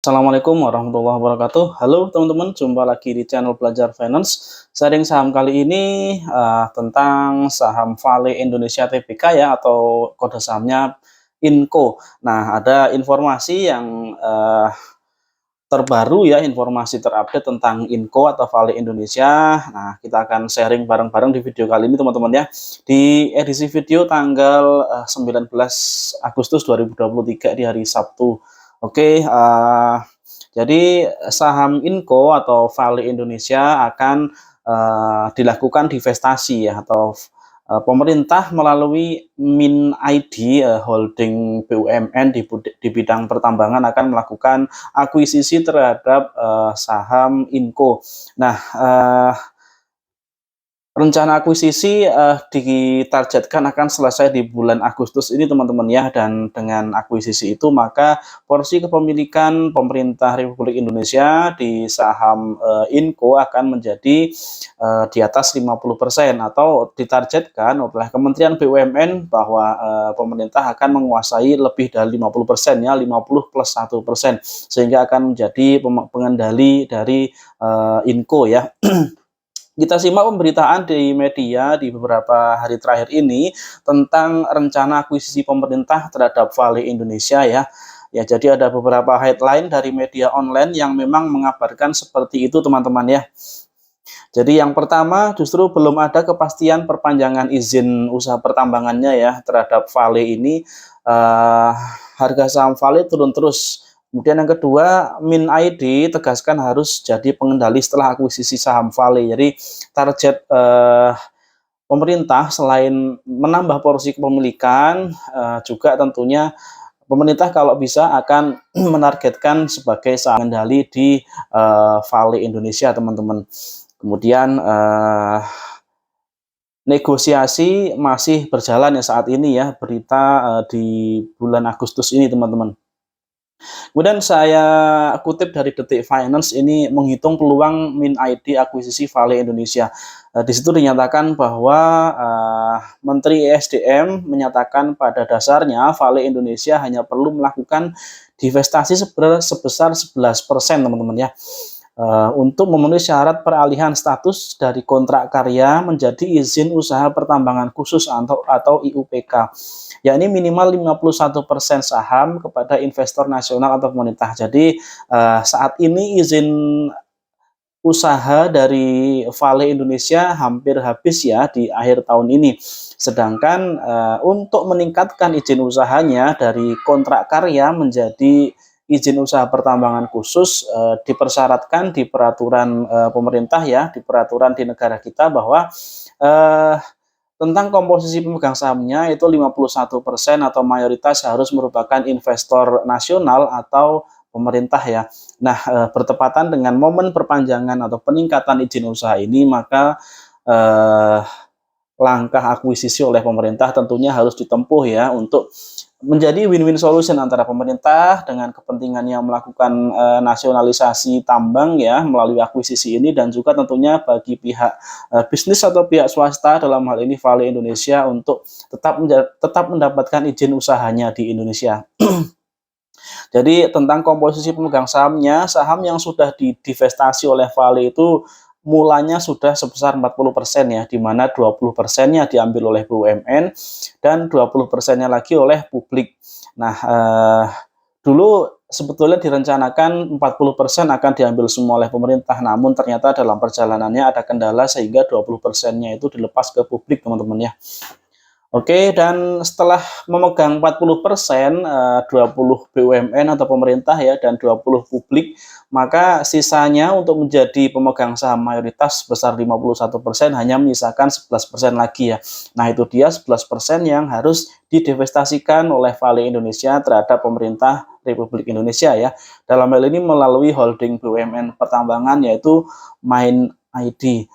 Assalamualaikum warahmatullahi wabarakatuh. Halo teman-teman, jumpa lagi di channel Belajar Finance. Sharing saham kali ini tentang saham Vale Indonesia Tbk ya, atau kode sahamnya INCO. Nah, ada informasi yang terbaru ya, informasi terupdate tentang INCO atau Vale Indonesia. Nah, kita akan sharing bareng-bareng di video kali ini teman-teman ya. Di edisi video tanggal 19 Agustus 2023 di hari Sabtu. Oke, jadi saham INCO atau Vale Indonesia akan dilakukan divestasi ya, atau pemerintah melalui Min ID holding BUMN di bidang pertambangan akan melakukan akuisisi terhadap saham INCO. Nah, rencana akuisisi ditargetkan akan selesai di bulan Agustus ini teman-teman ya, dan dengan akuisisi itu maka porsi kepemilikan pemerintah Republik Indonesia di saham INCO akan menjadi di atas 50%, atau ditargetkan oleh Kementerian BUMN bahwa pemerintah akan menguasai lebih dari 50% ya, 50 plus 1%, sehingga akan menjadi pengendali dari INCO ya. Kita simak pemberitaan di media di beberapa hari terakhir ini tentang rencana akuisisi pemerintah terhadap Vale Indonesia ya. Ya, jadi ada beberapa headline dari media online yang memang mengabarkan seperti itu teman-teman ya. Jadi yang pertama, justru belum ada kepastian perpanjangan izin usaha pertambangannya ya terhadap Vale ini. Harga saham Vale turun terus. Kemudian yang kedua, Min ID tegaskan harus jadi pengendali setelah akuisisi saham Vale. Jadi target pemerintah selain menambah porsi kepemilikan, juga tentunya pemerintah kalau bisa akan menargetkan sebagai saham pengendali di Vale Indonesia teman-teman. Kemudian negosiasi masih berjalan ya saat ini ya, berita di bulan Agustus ini teman-teman. Kemudian saya kutip dari Detik Finance ini menghitung peluang Min ID akuisisi Vale Indonesia. Di situ dinyatakan bahwa Menteri ESDM menyatakan pada dasarnya Vale Indonesia hanya perlu melakukan divestasi sebesar 11% teman-teman ya. Untuk memenuhi syarat peralihan status dari kontrak karya menjadi izin usaha pertambangan khusus atau IUPK, yakni minimal 51% saham kepada investor nasional atau pemerintah. Jadi saat ini izin usaha dari Vale Indonesia hampir habis ya di akhir tahun ini. Sedangkan untuk meningkatkan izin usahanya dari kontrak karya menjadi izin usaha pertambangan khusus dipersyaratkan di peraturan pemerintah ya, di peraturan di negara kita bahwa tentang komposisi pemegang sahamnya itu 51% atau mayoritas harus merupakan investor nasional atau pemerintah ya. Nah, bertepatan dengan momen perpanjangan atau peningkatan izin usaha ini, maka langkah akuisisi oleh pemerintah tentunya harus ditempuh ya, untuk menjadi win-win solution antara pemerintah dengan kepentingannya melakukan nasionalisasi tambang ya melalui akuisisi ini, dan juga tentunya bagi pihak bisnis atau pihak swasta, dalam hal ini Vale Indonesia, untuk tetap mendapatkan izin usahanya di Indonesia. Jadi tentang komposisi pemegang sahamnya, saham yang sudah divestasi oleh Vale itu mulanya sudah sebesar 40% ya, di mana 20%-nya diambil oleh BUMN dan 20%-nya lagi oleh publik. Nah, dulu sebetulnya direncanakan 40% akan diambil semua oleh pemerintah, namun ternyata dalam perjalanannya ada kendala sehingga 20%-nya itu dilepas ke publik teman-teman ya. Oke, dan setelah memegang 40%, 20 BUMN atau pemerintah ya, dan 20 publik, maka sisanya untuk menjadi pemegang saham mayoritas sebesar 51% hanya menyisakan 11% lagi ya. Nah, itu dia 11% yang harus didivestasikan oleh Vale Indonesia terhadap pemerintah Republik Indonesia ya. Dalam hal ini melalui holding BUMN pertambangan yaitu Min ID.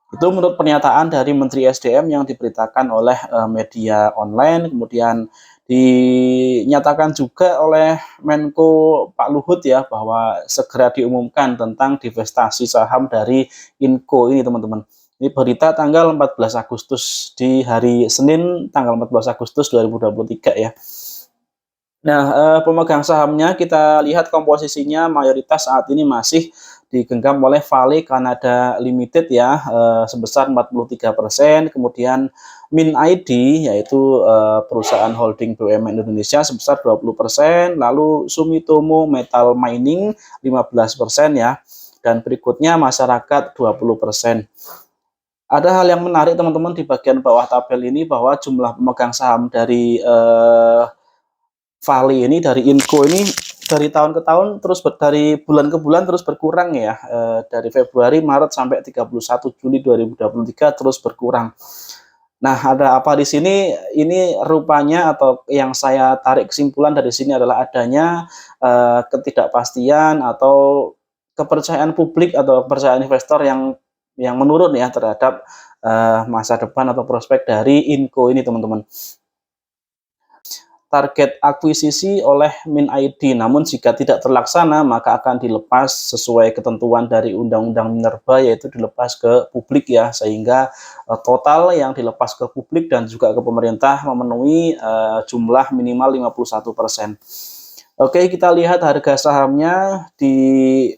Itu menurut pernyataan dari Menteri SDM yang diberitakan oleh media online, kemudian dinyatakan juga oleh Menko Pak Luhut ya, bahwa segera diumumkan tentang divestasi saham dari INCO ini teman-teman. Ini berita tanggal 14 Agustus di hari Senin tanggal 14 Agustus 2023 ya. Nah, pemegang sahamnya kita lihat komposisinya mayoritas saat ini masih digenggam oleh Vale Canada Limited ya, sebesar 43%, kemudian MinID yaitu, perusahaan holding BUMN Indonesia sebesar 20%, lalu Sumitomo Metal Mining 15% ya, dan berikutnya masyarakat 20%. Ada hal yang menarik teman-teman di bagian bawah tabel ini bahwa jumlah pemegang saham dari, Vale ini, dari Inco ini dari tahun ke tahun terus dari bulan ke bulan terus berkurang ya, dari Februari, Maret sampai 31 Juli 2023 terus berkurang. Nah, ada apa di sini? Ini rupanya atau yang saya tarik kesimpulan dari sini adalah adanya, ketidakpastian atau kepercayaan publik atau kepercayaan investor yang menurun ya terhadap, masa depan atau prospek dari Inco ini, teman-teman. Target akuisisi oleh MinID, namun jika tidak terlaksana maka akan dilepas sesuai ketentuan dari Undang-Undang Minerba, yaitu dilepas ke publik ya, sehingga total yang dilepas ke publik dan juga ke pemerintah memenuhi jumlah minimal 51%. Oke, kita lihat harga sahamnya di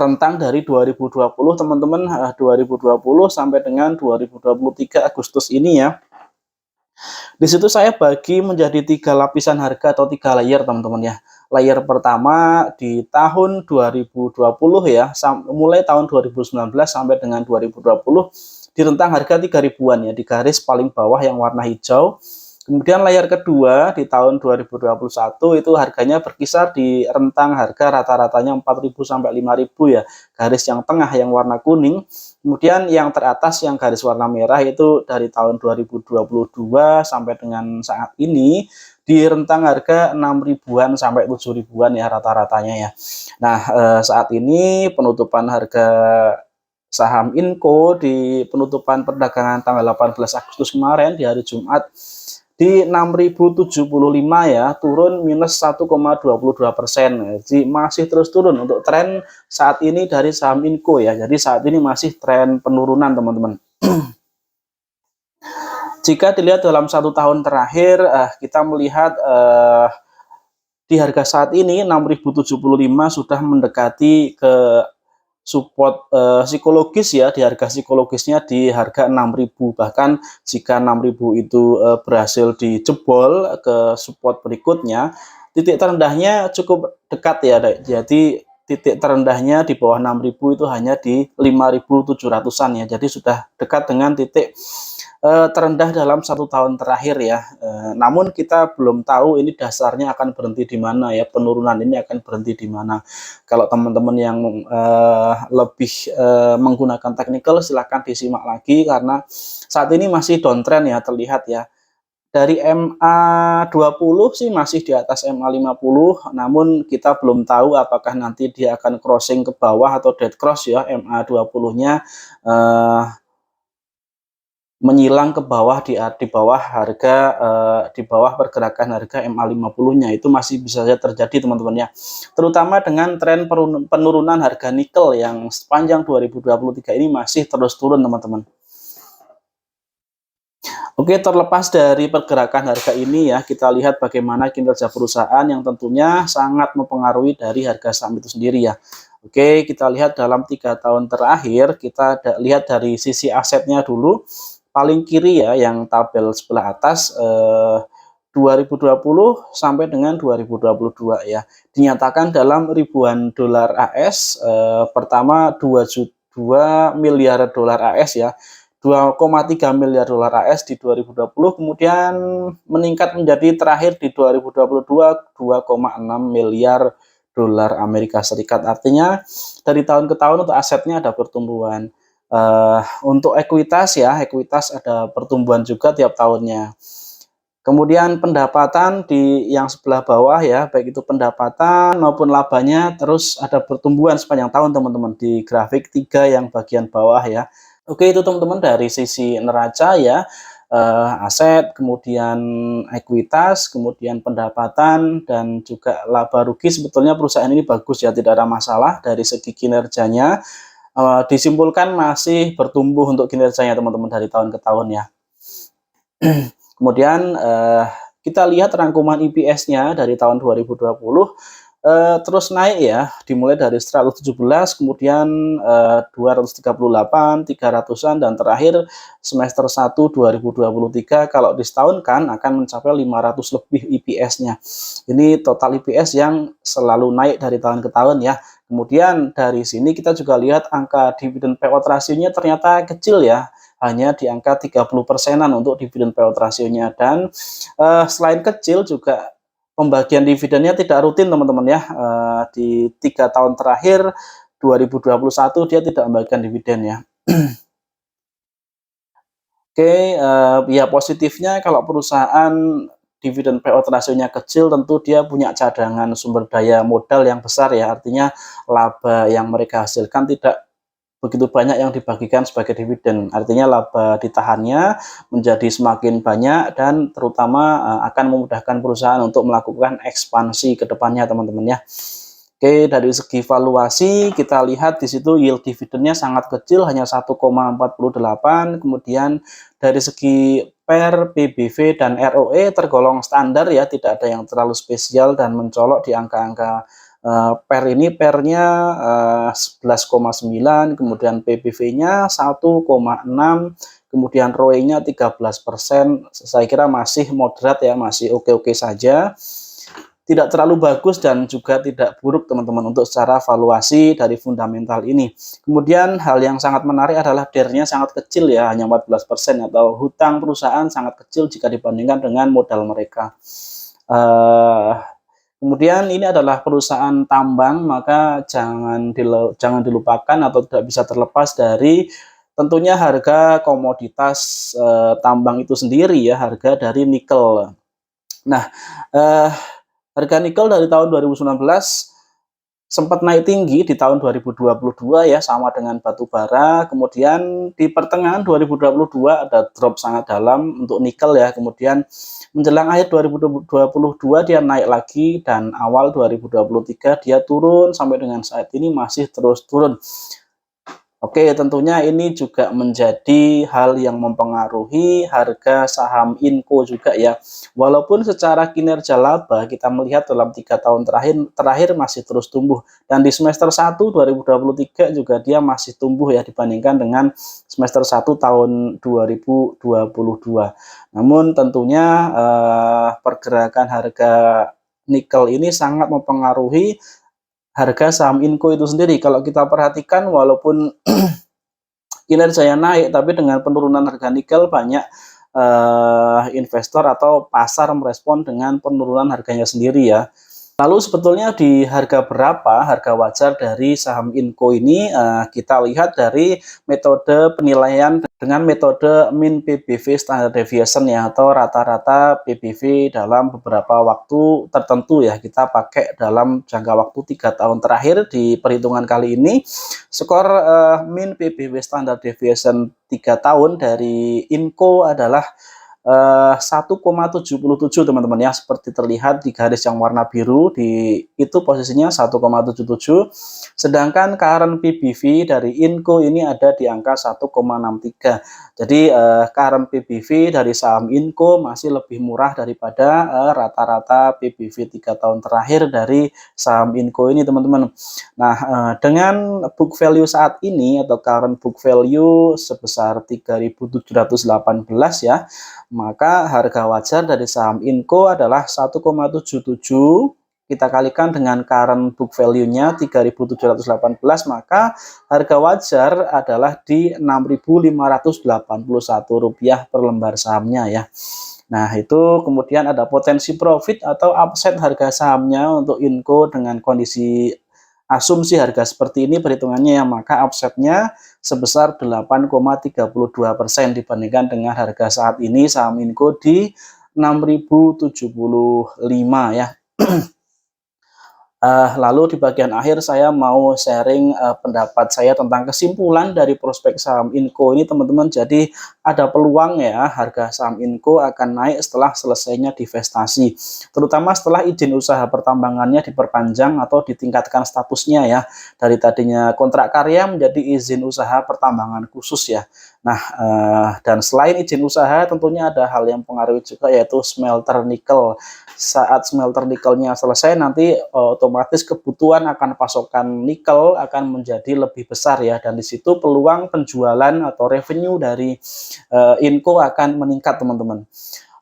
rentang dari 2020 teman-teman, 2020 sampai dengan 2023 Agustus ini ya. Di situ saya bagi menjadi 3 lapisan harga atau 3 layer, teman-teman ya. Layer pertama di tahun 2020 ya, mulai tahun 2019 sampai dengan 2020 di rentang harga 3 ribuan ya, di garis paling bawah yang warna hijau. Kemudian layer kedua di tahun 2021 itu harganya berkisar di rentang harga rata-ratanya 4.000 sampai 5.000 ya, garis yang tengah yang warna kuning. Kemudian yang teratas yang garis warna merah itu dari tahun 2022 sampai dengan saat ini di rentang harga 6 ribuan sampai 7 ribuan ya rata-ratanya ya. Nah, saat ini penutupan harga saham Inco di penutupan perdagangan tanggal 18 Agustus kemarin di hari Jumat di 6.075 ya, turun minus 1,22%. Jadi masih terus turun untuk tren saat ini dari saham Inco ya. Jadi saat ini masih tren penurunan, teman-teman. Jika dilihat dalam 1 tahun terakhir, kita melihat di harga saat ini 6.075 sudah mendekati ke support psikologis ya, di harga psikologisnya di harga 6.000, bahkan jika 6.000 itu berhasil dijebol ke support berikutnya, titik terendahnya cukup dekat ya, jadi titik terendahnya di bawah 6.000 itu hanya di 5.700-an ya, jadi sudah dekat dengan titik terendah dalam 1 tahun terakhir ya. Namun kita belum tahu ini dasarnya akan berhenti di mana ya, penurunan ini akan berhenti di mana. Kalau teman-teman yang lebih menggunakan technical silahkan disimak lagi, karena saat ini masih downtrend ya, terlihat ya. Dari MA20 sih masih di atas MA50, namun kita belum tahu apakah nanti dia akan crossing ke bawah atau dead cross ya, MA20-nya menyilang ke bawah di bawah harga di bawah pergerakan harga MA50-nya, itu masih bisa saja terjadi, teman-teman ya. Terutama dengan tren penurunan harga nikel yang sepanjang 2023 ini masih terus turun, teman-teman. Oke, terlepas dari pergerakan harga ini ya, kita lihat bagaimana kinerja perusahaan yang tentunya sangat mempengaruhi dari harga saham itu sendiri ya. Oke, kita lihat dalam 3 tahun terakhir, kita lihat dari sisi asetnya dulu. Paling kiri ya, yang tabel sebelah atas, 2020 sampai dengan 2022 ya, dinyatakan dalam ribuan dolar AS. Pertama 2 miliar dolar AS ya, 2,3 miliar dolar AS di 2020, kemudian meningkat menjadi terakhir di 2022 2,6 miliar dolar Amerika Serikat. Artinya dari tahun ke tahun untuk asetnya ada pertumbuhan. Untuk ekuitas ya, ekuitas ada pertumbuhan juga tiap tahunnya. Kemudian pendapatan di yang sebelah bawah ya, baik itu pendapatan maupun labanya terus ada pertumbuhan sepanjang tahun, teman-teman, di grafik 3 yang bagian bawah ya. Oke, itu teman-teman dari sisi neraca ya, aset, kemudian ekuitas, kemudian pendapatan, dan juga laba rugi. Sebetulnya perusahaan ini bagus ya, tidak ada masalah dari segi kinerjanya. Disimpulkan masih bertumbuh untuk kinerjanya, teman-teman, dari tahun ke tahun ya. Kemudian kita lihat rangkuman EPS-nya dari tahun 2020 terus naik ya, dimulai dari 117, kemudian 238, 300-an, dan terakhir semester 1 2023 kalau disetahunkan akan mencapai 500 lebih EPS-nya. Ini total EPS yang selalu naik dari tahun ke tahun ya. Kemudian dari sini kita juga lihat angka dividen payout rasionya ternyata kecil ya, hanya di angka 30%-an untuk dividen payout rasionya. Dan selain kecil juga pembagian dividennya tidak rutin teman-teman ya. Di 3 tahun terakhir 2021 dia tidak membagikan dividen ya. Oke, ya positifnya kalau perusahaan dividen payout rasionya kecil, tentu dia punya cadangan sumber daya modal yang besar ya, artinya laba yang mereka hasilkan tidak begitu banyak yang dibagikan sebagai dividen, artinya laba ditahannya menjadi semakin banyak dan terutama akan memudahkan perusahaan untuk melakukan ekspansi ke depannya teman-teman ya. Oke, dari segi valuasi kita lihat di situ yield dividennya sangat kecil, hanya 1,48. Kemudian dari segi PER, PBV, dan ROE tergolong standar ya, tidak ada yang terlalu spesial dan mencolok di angka-angka PER ini. PER-nya 11,9, kemudian PBV-nya 1,6, kemudian ROE-nya 13%. Saya kira masih moderat ya, masih oke-oke saja. Tidak terlalu bagus dan juga tidak buruk teman-teman untuk secara valuasi dari fundamental ini. Kemudian hal yang sangat menarik adalah DER-nya sangat kecil ya, hanya 14%, atau hutang perusahaan sangat kecil jika dibandingkan dengan modal mereka. Kemudian ini adalah perusahaan tambang, maka jangan dilupakan atau tidak bisa terlepas dari tentunya harga komoditas tambang itu sendiri ya, harga dari nikel. Nah, harga nikel dari tahun 2019 sempat naik tinggi di tahun 2022 ya, sama dengan batu bara. Kemudian di pertengahan 2022 ada drop sangat dalam untuk nikel ya. Kemudian menjelang akhir 2022 dia naik lagi, dan awal 2023 dia turun sampai dengan saat ini masih terus turun. Oke, tentunya ini juga menjadi hal yang mempengaruhi harga saham Inco juga ya. Walaupun secara kinerja laba kita melihat dalam 3 tahun terakhir masih terus tumbuh, dan di semester 1 2023 juga dia masih tumbuh ya dibandingkan dengan semester 1 tahun 2022. Namun tentunya pergerakan harga nikel ini sangat mempengaruhi harga saham Inco itu sendiri. Kalau kita perhatikan, walaupun kinerjanya naik, tapi dengan penurunan harga nikel banyak investor atau pasar merespon dengan penurunan harganya sendiri ya. Lalu sebetulnya di harga berapa harga wajar dari saham Inco ini? Kita lihat dari metode penilaian dengan metode mean PBV standard deviation ya, atau rata-rata PBV dalam beberapa waktu tertentu ya. Kita pakai dalam jangka waktu 3 tahun terakhir. Di perhitungan kali ini skor mean PBV standard deviation 3 tahun dari Inco adalah 1,77 teman-teman ya, seperti terlihat di garis yang warna biru, di itu posisinya 1,77, sedangkan current PBV dari Inco ini ada di angka 1,63. Jadi current PBV dari saham Inco masih lebih murah daripada rata-rata PBV 3 tahun terakhir dari saham Inco ini teman-teman. Nah, dengan book value saat ini atau current book value sebesar 3.718 ya, maka harga wajar dari saham Inco adalah 1,77, kita kalikan dengan current book value-nya 3.718, maka harga wajar adalah di Rp6.581 per lembar sahamnya ya. Nah, itu kemudian ada potensi profit atau upside harga sahamnya untuk Inco dengan kondisi asumsi harga seperti ini perhitungannya ya, maka upside-nya sebesar 8,32% dibandingkan dengan harga saat ini saham Inco di 6.075 ya. Lalu di bagian akhir saya mau sharing, pendapat saya tentang kesimpulan dari prospek saham Inco ini teman-teman. Jadi ada peluang ya harga saham Inco akan naik setelah selesainya divestasi, terutama setelah izin usaha pertambangannya diperpanjang atau ditingkatkan statusnya ya, dari tadinya kontrak karya menjadi izin usaha pertambangan khusus ya. Nah, dan selain izin usaha tentunya ada hal yang mempengaruhi juga yaitu smelter nikel. Saat smelter nikelnya selesai nanti otomatis kebutuhan akan pasokan nikel akan menjadi lebih besar ya, dan di situ peluang penjualan atau revenue dari Inco akan meningkat teman-teman.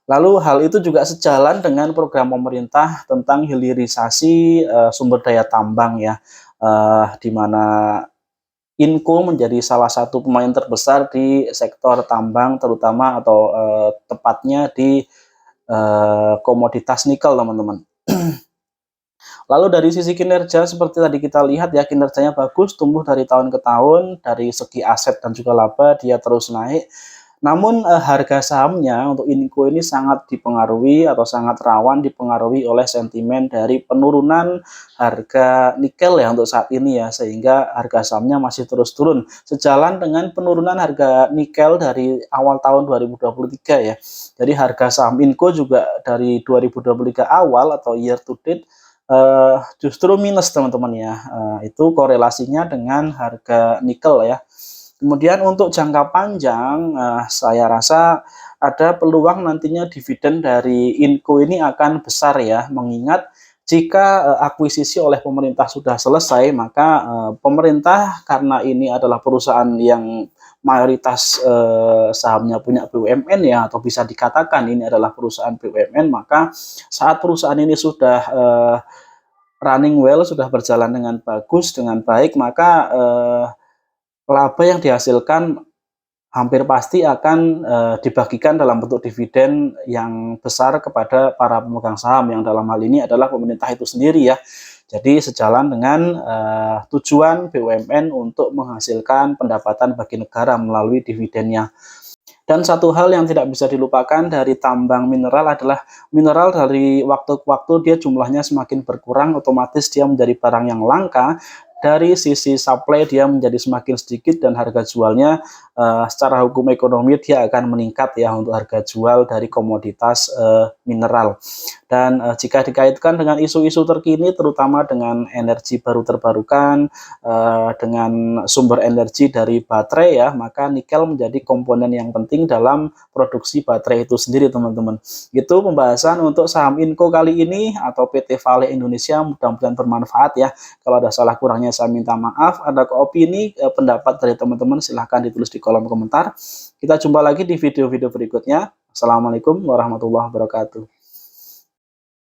Lalu hal itu juga sejalan dengan program pemerintah tentang hilirisasi sumber daya tambang ya, di mana Inco menjadi salah satu pemain terbesar di sektor tambang terutama atau tepatnya di komoditas nikel teman-teman. Lalu dari sisi kinerja seperti tadi kita lihat ya, kinerjanya bagus, tumbuh dari tahun ke tahun, dari segi aset dan juga laba dia terus naik. Namun harga sahamnya untuk Inco ini sangat dipengaruhi atau sangat rawan dipengaruhi oleh sentimen dari penurunan harga nikel ya untuk saat ini ya, sehingga harga sahamnya masih terus turun. Sejalan dengan penurunan harga nikel dari awal tahun 2023 ya. Jadi harga saham Inco juga dari 2023 awal atau year to date justru minus teman-teman ya. Itu korelasinya dengan harga nikel ya. Kemudian untuk jangka panjang, saya rasa ada peluang nantinya dividen dari Inco ini akan besar ya, mengingat jika akuisisi oleh pemerintah sudah selesai, maka pemerintah karena ini adalah perusahaan yang mayoritas sahamnya punya BUMN ya, atau bisa dikatakan ini adalah perusahaan BUMN, maka saat perusahaan ini sudah running well, sudah berjalan dengan bagus, dengan baik, maka laba yang dihasilkan hampir pasti akan dibagikan dalam bentuk dividen yang besar kepada para pemegang saham, yang dalam hal ini adalah pemerintah itu sendiri ya. Jadi sejalan dengan tujuan BUMN untuk menghasilkan pendapatan bagi negara melalui dividennya. Dan satu hal yang tidak bisa dilupakan dari tambang mineral adalah mineral dari waktu ke waktu dia jumlahnya semakin berkurang, otomatis dia menjadi barang yang langka. Dari sisi supply dia menjadi semakin sedikit dan harga jualnya secara hukum ekonomi dia akan meningkat ya untuk harga jual dari komoditas mineral. Dan jika dikaitkan dengan isu-isu terkini terutama dengan energi baru terbarukan, dengan sumber energi dari baterai ya, maka nikel menjadi komponen yang penting dalam produksi baterai itu sendiri teman-teman. Itu pembahasan untuk saham Inco kali ini atau PT Vale Indonesia, mudah-mudahan bermanfaat ya. Kalau ada salah kurangnya saya minta maaf. Ada opini, pendapat dari teman-teman silahkan ditulis di kolom komentar. Kita jumpa lagi di video-video berikutnya. Assalamualaikum warahmatullahi wabarakatuh.